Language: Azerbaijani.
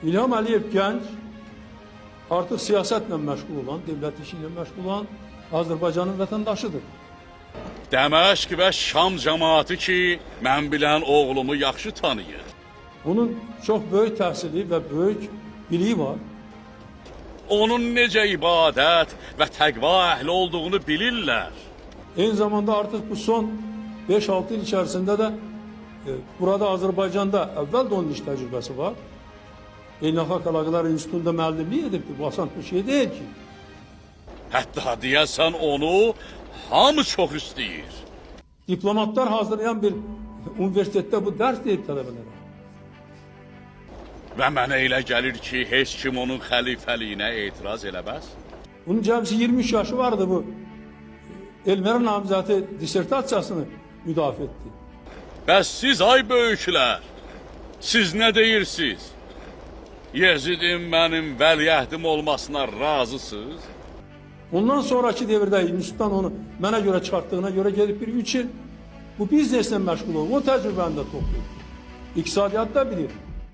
İlham Əliyev gənc, artıq siyasətlə məşğul olan, devlət işi ilə məşğul olan Azərbaycanın vətəndaşıdır. Dəməşq və Şam cəmaatı ki, mən bilən oğlumu yaxşı tanıyır. Onun çox böyük təhsili və böyük biliyi var. Onun necə ibadət və təqva əhli olduğunu bilirlər. Eyni zamanda artıq bu son 5-6 il içərisində də burada Azərbaycanda əvvəl də onun iş təcrübəsi var. Beynəlxalq Əlaqələr İnstitutunda müəllimlik edibdir. Bu asan bir şey deyil ki. Hətta deyəsən onu hamı çox istəyir. Diplomatlar hazırlayan bir universitetdə bu dərs deyib tələbələrə. Və mənə elə gəlir ki, heç kim onun xəlifəliyinə etiraz eləməz. Bunun cəmsi 23 yaşı vardı bu. Elmira namizəti dissertasiyasını müdafiə etdi. Bəs siz ay böyüklər, siz nə deyirsiniz? Yezidin mənim vəliəhdim olmasına razısınız? Ondan sonraki devirdə institutdan onu mənə görə çıxartdığına görə gedib bir 3 il bu bizneslə məşğul olub. O təcrübəni də toplayıb. İqtisadiyyat da bilir.